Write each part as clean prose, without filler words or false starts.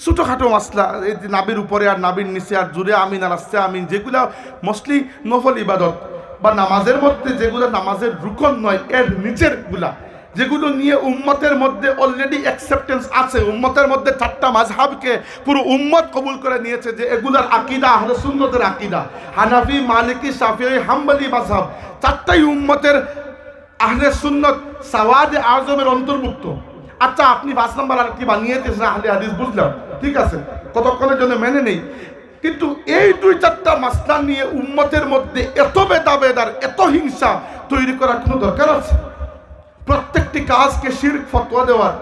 ছোটোখাটো মাসলা, এই যে নাবির উপরে আর নাবির নিচে আর জুড়ে আমিন আর আস্তে আমিন, যেগুলা মোস্টলি নফল ইবাদত বা নামাজের মধ্যে যেগুলো নামাজের রুকন নয়, এর নিচের গুলা যেগুলো নিয়ে উম্মতের মধ্যে অলরেডি অ্যাকসেপ্টেন্স আছে, উম্মতের মধ্যে 4টা মাযহাবকে পুরো উম্মত কবুল করে নিয়েছে যে এগুলার আকীদা আহলে সুন্নতের আকীদা, হানাফি, মালিকি, শাফিঈ, হাম্বলি মাযহাব 4টাই উম্মতের আহলে সুন্নত সাওয়াদে আজমের অন্তর্ভুক্ত। আচ্ছা, আপনি 5 নম্বর আর কি বানিয়ে দিয়েছেন আহলে হাদিস, বুঝলাম, ঠিক আছে, কতক্ষণের জন্য মেনে নেই, কিন্তু এই 2-4টা মাসলা নিয়ে উম্মতের মধ্যে এত ভেদাভেদ আর এত হিংসা তৈরি করার কোনো দরকার আছে? প্রত্যেকটি কাজকে শিরক ফতোয়া দেওয়ার,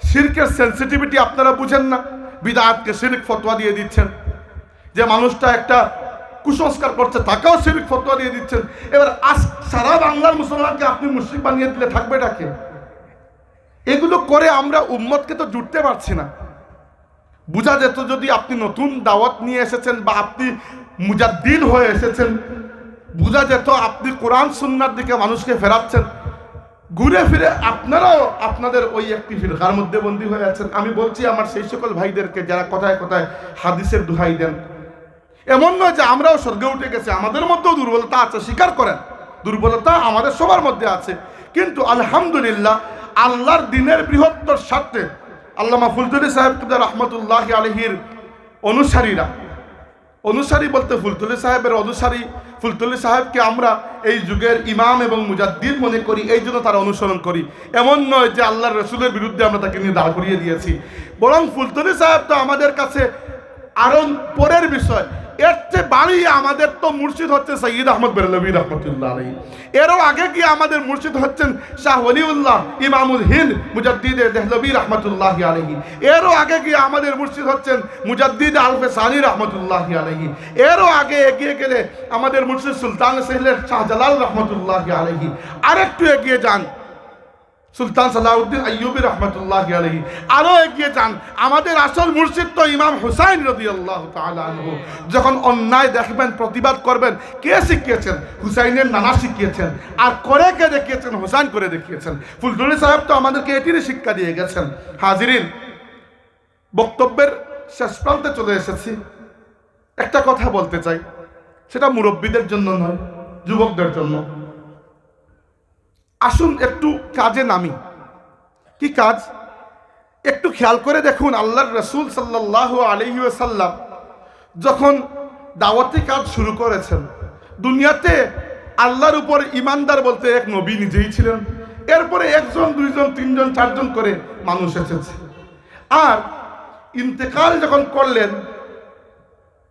শিরকের সেন্সিটিভিটি আপনারা বুঝেন না, বিদআতকে শিরক ফতোয়া দিয়ে দিচ্ছেন। যে মানুষটা একটা কুসংস্কার করছে তাকেও শিরক ফতোয়া দিয়ে দিচ্ছেন। এবার আজ সারা বাংলার মুসলমানকে আপনি মুশরিক বানিয়ে দিলে থাকবে এটাকে? এগুলো করে আমরা উম্মতকে তো জুড়তে পারছি না। বুঝা যেত যদি আপনি নতুন দাওয়াত নিয়ে এসেছেন বা আপনি মুজাদ্দিদ হয়ে এসেছেন, বুঝা যেত আপনি কোরআন সুন্নাহর দিকে মানুষকে ফেরাচ্ছেন, ঘুরে ফিরে আপনারাও আপনাদের ওই একটি ফিরকার মধ্যে বন্দী হয়ে আছেন। আমি বলছি আমার সেই সকল ভাইদেরকে যারা কথায় কথায় হাদিসের দোহাই দেন, এমন নয় যে আমরাও স্বর্গে উঠে গেছি, আমাদের মধ্যেও দুর্বলতা আছে, স্বীকার করেন, দুর্বলতা আমাদের সবার মধ্যে আছে, কিন্তু আলহামদুলিল্লাহ আল্লাহর দিনের বৃহত্তর স্বার্থে আল্লামা ফুলতুলি সাহেব রহমতুল্লাহি আলাইহির অনুসারী বলতে ফুলতুলি সাহেবের অনুসারী, ফুলতুলি সাহেবকে আমরা এই যুগের ইমাম এবং মুজাদ্দিদ মনে করি, এই জন্য তারা অনুসরণ করি। এমন নয় যে আল্লাহর রসুলের বিরুদ্ধে আমরা তাকে নিয়ে দাঁড় করিয়ে দিয়েছি, বরং ফুলতুলি সাহেব তো আমাদের কাছে আরো পরের বিষয়। এর চেয়ে বাড়িয়ে আমাদের তো মুর্শিদ হচ্ছে সৈয়দ আহমদ বেরলভী রহমতুল্লাহ আলাইহি, এরও আগে গিয়ে আমাদের মুর্শিদ হচ্ছেন শাহ ওলিউল্লাহ ইমামুল হিন্দ মুজাদ্দিদ দেহলভী রহমতুল্লাহ আলাইহি, এরও আগে গিয়ে আমাদের মুর্শিদ হচ্ছেন মুজাদ্দিদ আলফে সানি রহমতুল্লাহ আলাইহি, এরও আগে এগিয়ে গেলে আমাদের মুর্শিদ সুলতান সেহলের শাহজালাল রহমতুল্লাহ আলাইহি, আরেকটু এগিয়ে যান সুলতান সালাউদ্দিন আইয়ুবী রহমতুল্লাহ আলাইহি, আরো এগিয়ে যান আমাদের আসল মুর্শিদ তো ইমাম হুসাইন রাদিয়াল্লাহু তাআলা আনহু। যখন অন্যায় দেখবেন প্রতিবাদ করবেন, কে শিখিয়েছেন? হুসাইনের নানা শিখিয়েছেন, আর করে কে দেখিয়েছেন? হুসাইন করে দেখিয়েছেন। ফুলতুলি সাহেব তো আমাদেরকে এটিরই শিক্ষা দিয়ে গেছেন। হাজিরিন, বক্তব্যের শেষ প্রান্তে চলে এসেছি। একটা কথা বলতে চাই, সেটা মুরব্বীদের জন্য নয়, যুবকদের জন্য। আসুন একটু কাজে নামি। কি কাজ? একটু খেয়াল করে দেখুন, আল্লাহর রাসূল সাল্লাল্লাহু আলাইহি ওয়াসাল্লাম যখন দাওয়াতি কাজ শুরু করেছেন, দুনিয়াতে আল্লাহর উপর ইমানদার বলতে এক নবী নিজেই ছিলেন, এরপরে 1 জন 2 জন 3 জন 4 জন করে মানুষ এসেছে। আর ইন্তেকাল যখন করলেন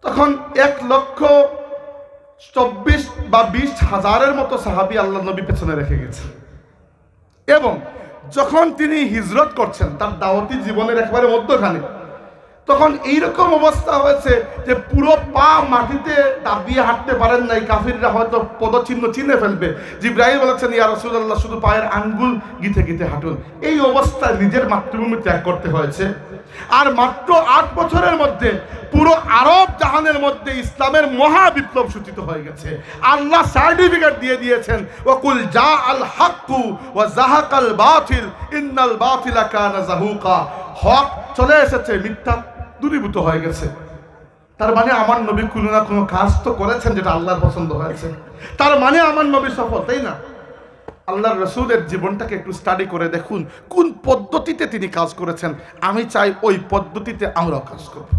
তখন 1,24,000 বা 20,000-এর মতো সাহাবী আল্লাহ নবী পেছনে রেখে গেছেন। এবং যখন তিনি হিজরত করছেন তার দাওয়াতি জীবনের একেবারে মধ্যখানে, তখন এইরকম অবস্থা হয়েছে যে পুরো পা মাটিতে দাবিয়ে হাঁটতে পারেন নাই, কাফিররা হয়তো পদচিহ্ন চিনে ফেলবে। জিবরাইল বলেছেন, ইয়া রাসূলুল্লাহ, শুধু পায়ের আঙ্গুল গিতে গিতে হাঁটুন। এই অবস্থায় নিজের মাতৃভূমি ত্যাগ করতে হয়েছে। আর মাত্র 8 বছরের মধ্যে পুরো আরব জাহানের মধ্যে ইসলামের মহা বিপ্লব সূচিত হয়ে গেছে। আল্লাহ সার্টিফিকেট দিয়ে দিয়েছেন, ওয়াকুল জা আল হাক্কু ওয়া জাহাকাল বাতিল ইন্নাল বাতিলা কানা যাহুকা। হক চলে এসেছে, মিথ্যা দূরীভূত হয়ে গেছে। তার মানে আমার নবী কোনো না কোনো কাজ তো করেছেন যেটা আল্লাহর পছন্দ হয়েছে, তার মানে আমার নবী সফল, তাই না? আল্লাহর রাসূলের জীবনটাকে একটু স্টাডি করে দেখুন কোন পদ্ধতিতে তিনি কাজ করেছেন। আমি চাই ওই পদ্ধতিতে আমরাও কাজ করব।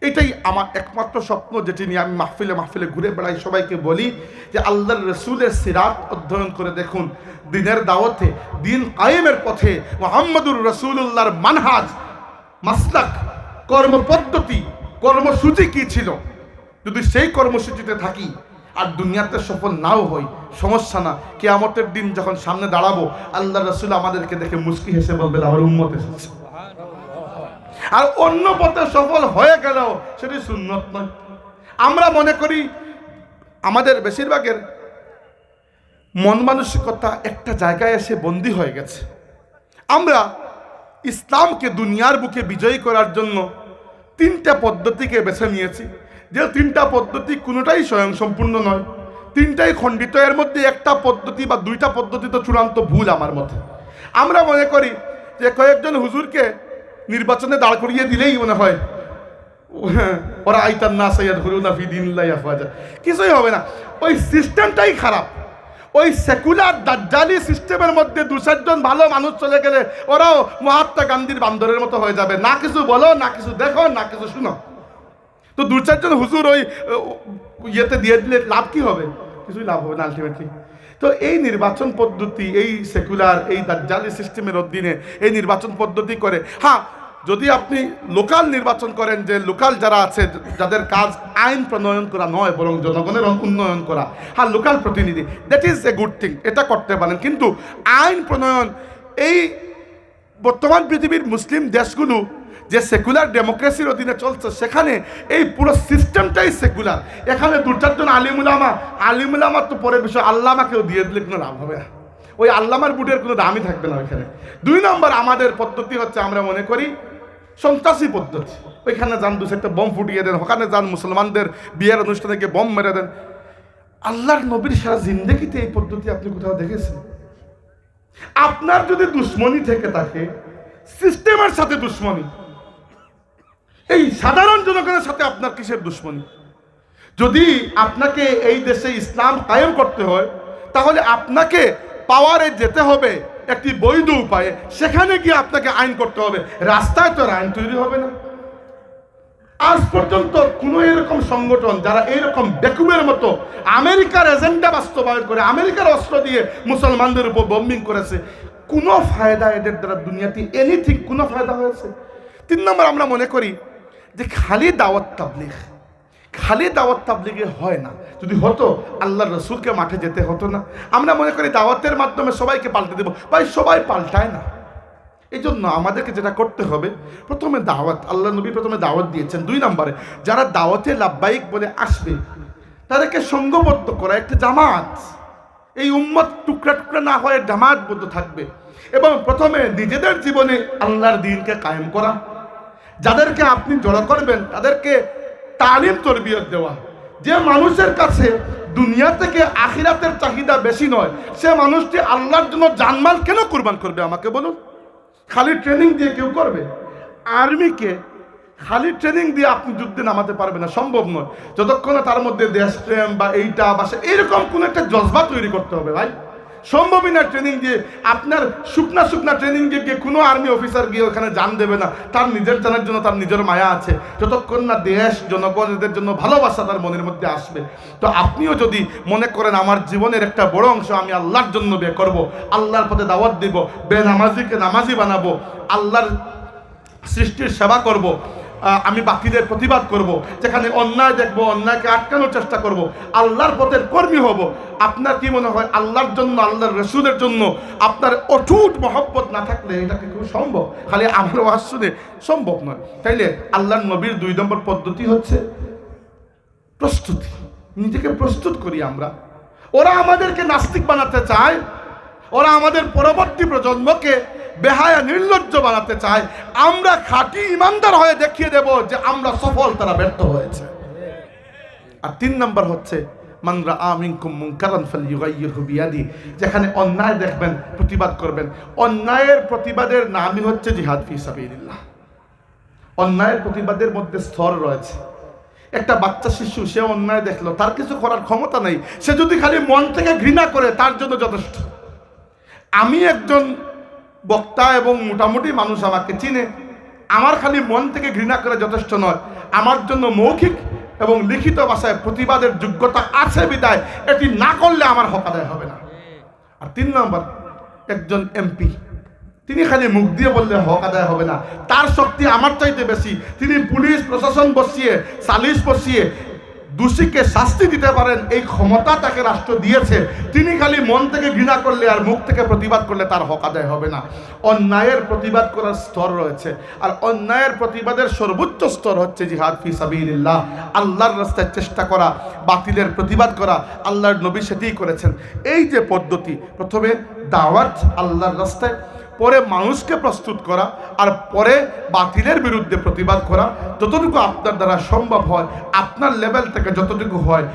এটাই আমার একমাত্র স্বপ্ন, যেটি নিয়ে আমি মাহফিলে ঘুরে বেড়াই, সবাইকে বলি যে আল্লাহর রাসূলের সিরাত অধ্যয়ন করে দেখুন। দিনের দাওয়াতে, দিন কায়েমের পথে মুহাম্মদুর রাসূলুল্লাহর মানহাজ, মাসলাক, কর্মপদ্ধতি, কর্মসূচি কি ছিল, যদি সেই কর্মসূচিতে থাকি আর দুনিয়াতে সফল নাও হই, সমস্যা না। কিয়ামতের দিন যখন সামনে দাঁড়াবো, আল্লাহর রাসূল আমাদেরকে দেখে মুস্কি হেসে বলবেন, আমার উম্মত এসেছে। আর অন্য পথে সফল হয়ে গেলেও সেটি সুন্নত নয়। আমরা মনে করি আমাদের বেশিরভাগের মন মানসিকতা একটা জায়গায় এসে বন্দী হয়ে গেছে। আমরা ইসলামকে দুনিয়ার বুকে বিজয়ী করার জন্য 3টা পদ্ধতিকে বেছে নিয়েছি, যে 3টা পদ্ধতি কোনোটাই স্বয়ংসম্পূর্ণ নয়, 3টাই খণ্ডিত। এর মধ্যে একটা পদ্ধতি বা 2টা পদ্ধতি তো চূড়ান্ত ভুল আমার মতে। আমরা মনে করি যে কয়েকজন হুজুরকে নির্বাচনে দাঁড় করিয়ে দিলেই মনে হয় ওরা আইতান না সৈয়দ হুরুনা ফি দিনিল্লাহি আফওয়াজা, কিছুই হবে না। ওই সিস্টেমটাই খারাপ। ওই সেকুলার দাজ্জালি সিস্টেমের মধ্যে 2-4 জন ভালো মানুষ চলে গেলে ওরাও মহাত্মা গান্ধীর বান্দরের মতো হয়ে যাবে, না কিছু বলো, না কিছু দেখো, না কিছু শুনো। তো 2-4 জন হুজুর ওই ইয়েতে দিয়ে দিলে লাভ কি হবে? কিছুই লাভ হবে না আলটিমেটলি। তো এই নির্বাচন পদ্ধতি, এই সেকুলার এই দাজ্জালি সিস্টেমের অধীনে এই নির্বাচন পদ্ধতি করে, হ্যাঁ যদি আপনি লোকাল নির্বাচন করেন, যে লোকাল যারা আছে যাদের কাজ আইন প্রণয়ন করা নয় বরং জনগণের উন্নয়ন করা, হ্যাঁ লোকাল প্রতিনিধি, that is a good thing, এটা করতে পারেন। কিন্তু আইন প্রণয়ন, এই বর্তমান পৃথিবীর মুসলিম দেশগুলো যে সেকুলার ডেমোক্রেসির অধীনে চলছে, সেখানে এই পুরো সিস্টেমটাই সেকুলার। এখানে 2-4 জন আলিমুলামা তো পরের বিষয়, আল্লামাকেও দিয়ে দিলে কোনো লাভ হবে না। ওই আল্লামার বুটের কোনো দামই থাকবে না ওইখানে। 2 নম্বর আমাদের পদ্ধতি হচ্ছে, আমরা মনে করি সন্ত্রাসী পদ্ধতি। ওইখানে যান 2-4টা বোম ফুটিয়ে দেন, ওখানে যান মুসলমানদের বিয়ের অনুষ্ঠানে গিয়ে বোম মেরে দেন। আল্লাহর নবীর সারা জিন্দেগিতে এই পদ্ধতি আপনি কোথাও দেখেছেন? আপনার যদি দুশ্মনী থেকে থাকে, সিস্টেমের সাথে দুশ্মনী, এই সাধারণ জনগণের সাথে আপনার কিসের দুশ্মনী? যদি আপনাকে এই দেশে ইসলাম কায়েম করতে হয়, তাহলে আপনাকে পাওয়ারে যেতে হবে একটি বৈধ উপায়ে, সেখানে গিয়ে আপনাকে আইন করতে হবে। রাস্তায় তো আইন তৈরি হবে না। আজ পর্যন্ত কোনো এরকম সংগঠন যারা এইরকম বেকুবের মতো আমেরিকার এজেন্ডা বাস্তবায়ন করে, আমেরিকার অস্ত্র দিয়ে মুসলমানদের উপর বম্বিং করেছে, কোনো ফায়দা এদের দ্বারা দুনিয়াতে এনিথিং কোনো ফায়দা হয়েছে? 3 নম্বর, আমরা মনে করি যে খালি দাওয়াত তাবলীগে হয় না। যদি হতো আল্লাহর রসুলকে মাঠে যেতে হতো না? আমরা মনে করি দাওয়াতের মাধ্যমে সবাইকে পাল্টে দেবো। ভাই সবাই পাল্টায় না। এই জন্য আমাদেরকে যেটা করতে হবে, প্রথমে দাওয়াত, আল্লাহ নবী প্রথমে দাওয়াত দিয়েছেন। 2 নম্বরে যারা দাওয়াতে লাব্বাইক বলে আসবে তাদেরকে সঙ্গবদ্ধ করা, একটা জামাত, এই উম্মত টুকরা টুকরা না হয়ে জামাতবদ্ধ থাকবে। এবং প্রথমে নিজেদের জীবনে আল্লাহর দ্বীনকে কায়েম করা, যাদেরকে আপনি জড়ো করবেন তাদেরকে তালিম তরবিয়ত দেওয়া। যে মানুষের কাছে দুনিয়া থেকে আখিরাতের চাহিদা বেশি নয়, সে মানুষটি আল্লাহর জন্য জানমাল কেন কুরবান করবে আমাকে বলুন? খালি ট্রেনিং দিয়ে কেউ করবে? আর্মিকে খালি ট্রেনিং দিয়ে আপনি যুদ্ধে নামাতে পারবেন না, সম্ভব নয়। যতক্ষণ না তার মধ্যে দেশপ্রেম বা এইটা বা এইরকম কোন একটা জজবা তৈরি করতে হবে ভাই, সম্ভবই না। ট্রেনিং দিয়ে আপনার শুকনা ট্রেনিং দিয়ে গিয়ে কোনো আর্মি অফিসার গিয়ে ওখানে জান দেবে না। তার নিজের জানার জন্য তার নিজের মায়া আছে। যতক্ষণ না দেশ জনগণ এদের জন্য ভালোবাসা তার মনের মধ্যে আসবে। তো আপনিও যদি মনে করেন আমার জীবনের একটা বড় অংশ আমি আল্লাহর জন্য ব্যয় করব, আল্লাহর পথে দাওয়াত দিব, বেনামাজিকে নামাজি বানাবো, আল্লাহর সৃষ্টির সেবা করব, আমি বাকিদের প্রতিবাদ করব, যেখানে অন্যায় দেখবো অন্যায়কে আটকানোর চেষ্টা করব, আল্লাহর পথের কর্মী হব, আপনার কি মনে হয় আল্লাহর জন্য, আল্লাহর রসুলের জন্য আপনার অটুট মহব্বত না থাকলে এটা কি খুব সম্ভব? খালি আমার ওয়াজ শুনে সম্ভব নয়। তাইলে আল্লাহর নবীর 2 নম্বর পদ্ধতি হচ্ছে প্রস্তুতি। নিজেকে প্রস্তুত করি আমরা। ওরা আমাদেরকে নাস্তিক বানাতে চায়, ওরা আমাদের পরবর্তী প্রজন্মকে বেহায়া নির্লজ্জ বানাতে চায়। আমরা খাঁটি ইমানদার হয়ে দেখিয়ে দেব যে আমরা সফল, তারা ব্যর্থ হয়েছে। আর 3 নম্বর হচ্ছে মান রাআ মিনকুম মুনকারান ফালইউগাইয়িরহু বিয়াদি, যেখানে অন্যায় দেখবেন প্রতিবাদ করবেন। অন্যায়ের প্রতিবাদের নামই হচ্ছে জিহাদ ফি সাবিলিল্লাহ। অন্যায়ের প্রতিবাদের মধ্যে স্তর রয়েছে। একটা বাচ্চা শিশু, সে অন্যায় দেখলো, তার কিছু করার ক্ষমতা নেই। সে যদি খালি মন থেকে ঘৃণা করে তার জন্য যথেষ্ট। আমি একজন বক্তা এবং মোটামুটি মানুষ আমাকে চিনে, আমার খালি মন থেকে ঘৃণা করে যথেষ্ট নয়, আমার জন্য মৌখিক এবং লিখিত ভাষায় প্রতিবাদের যোগ্যতা আছে বিদায় এটি না করলে আমার হক আদায় হবে না। আর 3 নম্বর, একজন এমপি, তিনি খালি মুখ দিয়ে বললে হক আদায় হবে না, তার শক্তি আমার চাইতে বেশি। তিনি পুলিশ প্রশাসন বসিয়ে, সালিশ বসিয়ে দোষীকে শাস্তি দিতে পারেন, এই ক্ষমতা তাকে রাষ্ট্র দিয়েছে। তিনি খালি মন থেকে ঘৃণা করলে আর মুখ থেকে প্রতিবাদ করলে তার হক আদায় হবে না। অন্যায়ের প্রতিবাদ করার স্তর রয়েছে, আর অন্যায়ের প্রতিবাদের সর্বোচ্চ স্তর হচ্ছে জিহাদ ফি সাবিলিল্লাহ, আল্লাহর রাস্তায় চেষ্টা করা, বাতিলের প্রতিবাদ করা। আল্লাহর নবী সেটিই করেছেন। এই যে পদ্ধতি, প্রথমে দাওয়াত আল্লাহর রাস্তায়, পরে মানুষকে প্রস্তুত করা, আর পরে বাতিলের বিরুদ্ধে প্রতিবাদ করা। যতটুকু আপনার দ্বারা সম্ভব হয়, আপনার লেভেল থেকে যতটুকু হয়,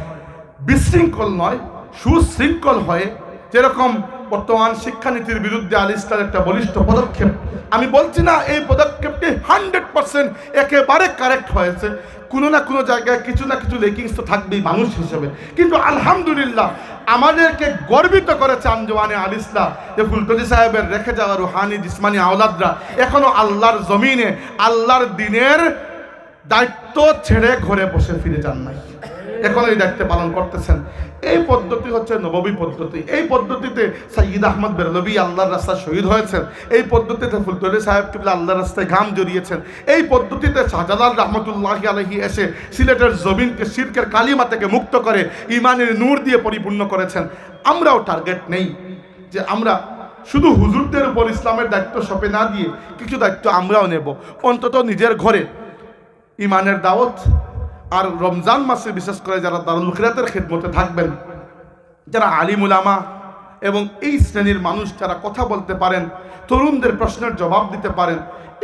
বিশৃঙ্খল নয়, সুশৃঙ্খল হয়ে, যেরকম বর্তমান শিক্ষানীতির বিরুদ্ধে আল ইসলামের একটা বলিষ্ঠ পদক্ষেপ। আমি বলছি না এই পদক্ষেপটি 100% একেবারে কারেক্ট হয়েছে, কোনো না কোনো জায়গায় কিছু না কিছু লেকিংস তো থাকবেই মানুষ হিসেবে, কিন্তু আলহামদুলিল্লাহ আমাদেরকে গর্বিত করেছে আঞ্জুমানে আল ইসলাম যে ফুলতলি সাহেবের রেখে যাওয়া রুহানি জিসমানি আওলাদরা এখনো আল্লাহর জমিনে আল্লাহর দিনের দায়িত্ব ছেড়ে ঘরে বসে ফিরে যান নাই, এখন এই দায়িত্ব পালন করতেছেন। এই পদ্ধতি হচ্ছে নববী পদ্ধতি। এই পদ্ধতিতে সাইয়্যিদ আহমদ বেরলভী আল্লাহর রাস্তায় শহীদ হয়েছেন। এই পদ্ধতিতে ফুলতলি সাহেব কিবলা আল্লাহর রাস্তায় ঘাম জড়িয়েছেন। এই পদ্ধতিতে শাহজালাল রহমতুল্লাহি আলাইহি এসে সিলেটের জমিনকে শিরকের কালিমা থেকে মুক্ত করে ইমানের নূর দিয়ে পরিপূর্ণ করেছেন। আমরাও টার্গেট নেই যে আমরা শুধু হুজুরদের উপর ইসলামের দায়িত্ব সঁপে না দিয়ে কিছু দায়িত্ব আমরাও নেব, অন্তত নিজের ঘরে ইমানের দাওয়াত। আর রমজান মাসে বিশেষ করে যারা দারুল খিরাতের খিদমতে থাকবেন, যারা আলিম উলামা এবং এই শ্রেণীর মানুষ যারা কথা বলতে পারেন, তরুণদের প্রশ্নের জবাব দিতে পারেন,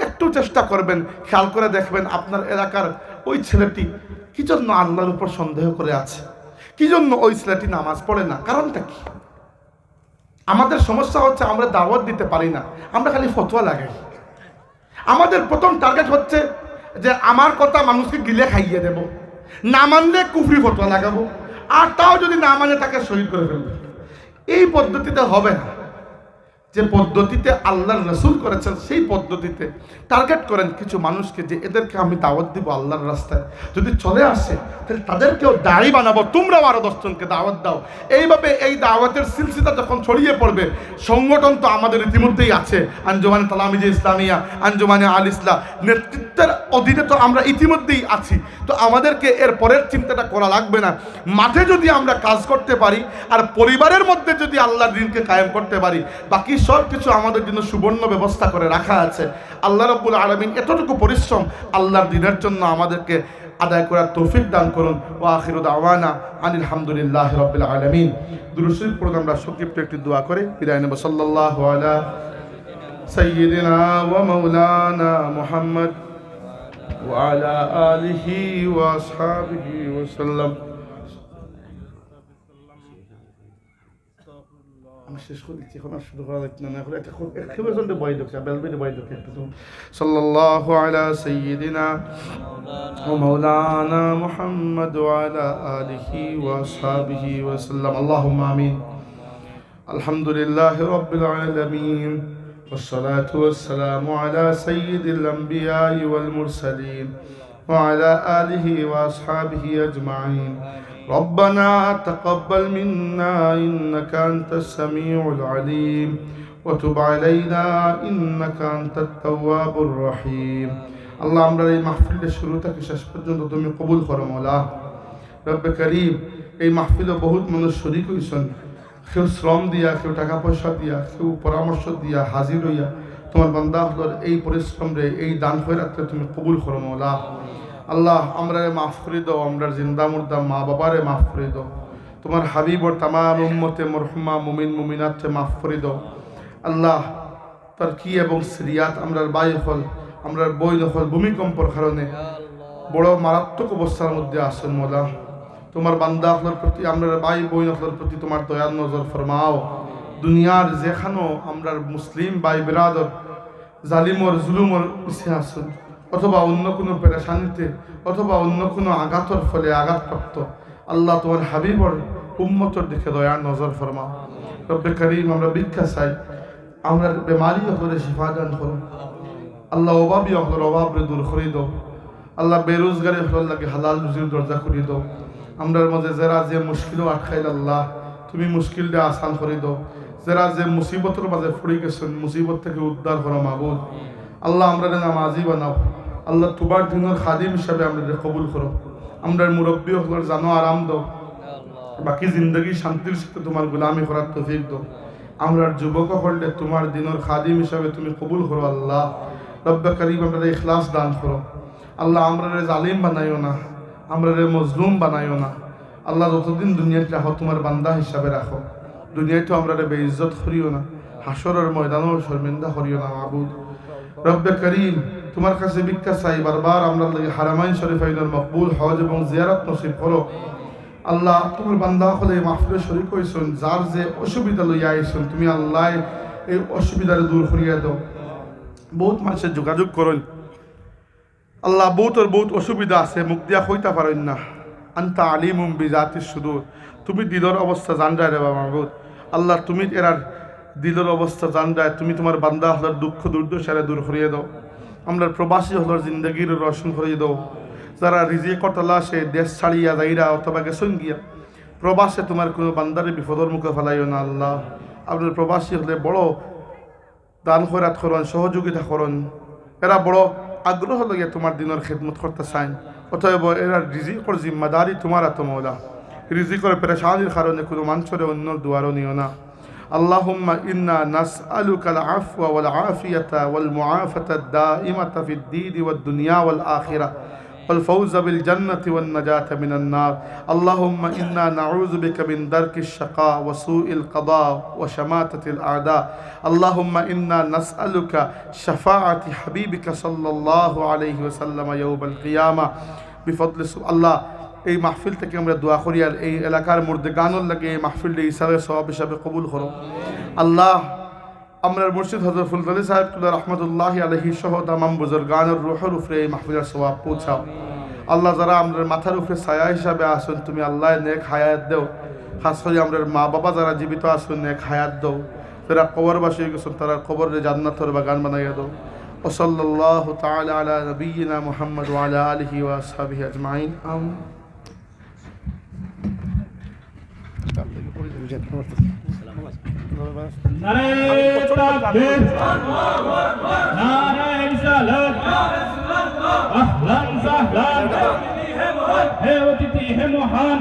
একটু চেষ্টা করবেন, খেয়াল করে দেখবেন আপনার এলাকার ওই ছেলেটি কি জন্য আল্লাহর উপর সন্দেহ করে আছে, কি জন্য ওই ছেলেটি নামাজ পড়ে না, কারণটা কি? আমাদের সমস্যা হচ্ছে আমরা দাওয়াত দিতে পারি না, আমরা খালি ফতোয়া লাগাই। আমাদের প্রথম টার্গেট হচ্ছে যে আমার কথা মানুষকে গিলে খাইয়ে দেব, না মানলে কুফরি ফতোয়া লাগাবো, আর তাও যদি না মানে তাকে শহীদ করে ফেলবে। এই পদ্ধতিতে হবে না। যে পদ্ধতিতে আল্লাহর রাসূল করেছেন সেই পদ্ধতিতে টার্গেট করেন কিছু মানুষকে, যে এদেরকে আমি দাওয়াত দিব আল্লাহর রাস্তায়, যদি চলে আসে তাহলে তাদেরকেও দাড়ি বানাবো, তোমরাও আরো 10 জনকে দাওয়াত দাও। এইভাবে এই দাওয়াতের সিলসিলা যখন ছড়িয়ে পড়বে, সংগঠন তো আমাদের ইতিমধ্যেই আছে, আঞ্জুমানে তালামিজে ইসলামিয়া, আঞ্জুমানে আল ইসলাম, নেতৃত্বের অধীনে তো আমরা ইতিমধ্যেই আছি। তো আমাদেরকে এর পরের চিন্তাটা করা লাগবে না। মাঠে যদি আমরা কাজ করতে পারি আর পরিবারের মধ্যে যদি আল্লাহর দ্বীনকে কায়েম করতে পারি, বাকি সব কিছু আমাদের জন্য সুবর্ণ ব্যবস্থা করে রাখা আছে। আল্লাহ রাব্বুল আলামিন এতটুকু পরিশ্রম আল্লাহর দ্বীনের জন্য আমাদেরকে আদায় করার তৌফিক দান করুন। ওয়া আখিরু দাওয়ানা আনিল হামদুলিল্লাহি রাব্বিল আলামিন। দুরূদ শরীফ পড়ে আমরা সংক্ষিপ্ত একটি দোয়া করে বিদায় নেব। সাল্লাল্লাহু আলা সাইয়্যিদিনা ওয়া মাওলানা মুহাম্মদ ওয়া আলা আলিহি ওয়া আসহাবিহি ওয়া সাল্লাম। আমি শেষ করে দিচ্ছি, এখন আর শুরু করা যাচ্ছে না। এখন একটা একেবারে জন্য বই দেখছে, বেলবেরি বই দেখছে একটু। সাল্লাল্লাহু আলা সাইয়্যিদিনা ওয়া মাওলানা মুহাম্মদ ওয়া আলা আলিহি ওয়া আসহাবিহি ওয়া সাল্লাম। আল্লাহুম্মা আমিন। আলহামদুলিল্লাহি রাব্বিল আলামিন والصلاة والسلام على سيد الأنبياء والمرسلين وعلى آله وأصحابه أجمعين. ربنا تقبل منا إنك أنت السميع العليم وتب علينا إنك أنت التواب الرحيم. الله আমরা এই মাহফিলের শুরু থেকে শেষ পর্যন্ত তুমি কবুল করো মওলা রব্বে করিম। এই মাহফিলে বহুত মানুষ শরীক হইছেন, কেউ শ্রম দিয়া, কেউ টাকা পয়সা দিয়া, কেউ পরামর্শ দিয়া হাজির হইয়া তোমার বান্দা হলোর এই পরিশ্রম রে, এই দান খয়রাতকে তুমি কবুল করো মওলা। আল্লাহ আমরা মাফ করে দাও, আমরা জিন্দা মুর্দা মা বাবারে মাফ করে দাও, তোমার হাবিবর তামাম উম্মতে মরহুমা মুমিন মুমিনাতকে মাফ করে দাও। আল্লাহ তুর্কি এবং সিরিয়াত আমরার বাই হল, আমরার বই হল ভূমিকম্পর কারণে বড় মারাত্মক অবস্থার মধ্যে আসেন মওলা। তোমার বান্দা হলোর প্রতি, আমরার ভাই বই হলোর প্রতি তোমার দয়ার নজর ফরমাও। দুনিয়ার যেখানো আমরার মুসলিম ভাই বিরাদর জালিমর জুলুমর পিছিয়ে আসুন, অথবা অন্য কোনো পেরেশানিতে, অথবা অন্য কোনো আঘাতর ফলে আঘাতপ্রাপ্ত, আল্লাহ তোমার হাবিবর উম্মতর দিকে দয়ার নজর ফরমাও। রব্বে করিম আমরা ভিক্ষা চাই, আমরা বেমারি হলে শিফা দান করো আল্লাহ, অভাবী হলোর অভাবরে দূর করে দাও আল্লাহ, বেরোজগারি হল লাগে হালাল রুজির দরজা খুলে দাও। আমরার মাঝে যারা যে মুশকিলও আটকাইল আল্লাহ তুমি মুশকিলটা আসান করে দাও, যারা যে মুসিবতের মাঝে পড়ে গেছেন মুসিবত থেকে উদ্ধার করো মাবুদ। আল্লাহ আমরা নামাজি বানাও আল্লাহ, তোমার দিনের খাদিম হিসাবে আমরা কবুল করো। আমরা মুরব্বী হলোর জানো আরাম দাও, বাকি জিন্দগি শান্তির সাথে তোমার গোলামি করার তৌফিক দাও। আমরা যুবক হলে তোমার দিনের খাদিম হিসাবে তুমি কবুল করো আল্লাহ। রব্বে করিম আমরা ইখলাস দান করো আল্লাহ, আমরা জালিম বানাইও না, আমরা মজলুম বানাইও না আল্লাহ। যতদিন দুনিয়াতে রাখো তোমার বান্দা হিসাবে রাখো, দুনিয়াতেও আমরা বেইজ্জত করিও না, হাসরের ময়দানও শর্মিন্দা করিও না মাবুদ। রব্বে করিম তোমার কাছে ভিক্ষা চাই, বারবার আমরা হারামাইন শরীফাইনের মকবুল হজ এবং জিয়ারত নসিব করো। আল্লাহ তোমার বান্দা হলে মাহফিলে শরীক হয়েছেন, যার যে অসুবিধা লইয়া আইছেন তুমি আল্লাহ এই অসুবিধারে দূর করিয়া দাও। বহুত মানুষের যোগাযোগ করেন আল্লাহ, বহুত অসুবিধা আছে, মুখ দিয়া হইতে পারেন না। আন্তা আলিমুম বিজাতিস সুদূর, তুমি দিলর অবস্থা জানরায় রে বাবা মাহবুব। আল্লাহ তুমি এরার দিলর অবস্থা জানরায়, তুমি তোমার বান্দা হলার দুঃখ দুর্দশারে দূর করিয়ে দাও। আমরা প্রবাসী হলার জিন্দগির রোশন করিয়ে দাও। যারা রিজিক কর্তালা সে দেশ ছাড়িয়া যাইরা অথবা গেছেন গিয়া প্রবাসে তোমার কোনো বান্দারে বিপদর মুখে ফেলাইও না আল্লাহ। আপনার প্রবাসী হলে বড় দান খয়রাত করুন, সহযোগিতা করুন। এরা বড় আগ্রহ লইয়া তোমার দিনের খেদমত করতে চান, অতএব এরা রিজিকর জিম্মাদারি তোমার এত মৌলা। রিজিকর পেরেশানির কারণে কোনো মানুষের অন্য দুয়ারও নিও না। আল্লাহুম্মা ইন্না নাসআলুকাল আফওয়া ওয়াল আফিয়াতা ওয়াল মুআফাতাদ দাইমাতা ফিদ দীনি ওয়াদ দুনিয়া ওয়াল আখিরাহ والفوز بالجنة والنجاة من النار. اللهم إنا نعوذ بك من درك الشقاء وسوء القضاء وشماتة الأعداء. اللهم إنا نسألك شفاعة حبيبك صلى الله عليه وسلم يوم القيامة بفضل الله. এই মাহফিল থেকে আমরা দোয়া করি আর এই এলাকার মুর্দেগানোর লাগে এই মাহফিলটা হিসাবে সওয়াব হিসাবে কবুল করো আল্লাহ। আমরা মুর্শিদ হযরত ফুলতলি সাহেব রহমতুল্লাহ আলাইহি সহ তামাম বুজুর্গানের রূহের উপরে এই মাহফিলের সওয়াব পৌঁছাও আল্লাহ। যারা আমাদের মাথার উপরে ছায়া হিসাবে আসুন তুমি আল্লাহ নেক হায়াত দেও। খাস করে আমাদের মা বাবা যারা জীবিত আসুন নেক হায়াত দাও। যারা কবরবাসী হয়ে গেছেন তারা কবরের জান্নাতের বাগান বানাইয়া দাও। ওসল্লাল্লাহু তাআলা আলা নবিয়িনা মুহাম্মদ ওয়া আলা আলিহি ওয়া আসহাবিহি আজমাইন। নারে তাকবীর, নারে রিসালাত, আহলান সাহলান, হে অতিথি হে মহান,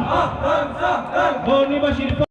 বনিবাসীর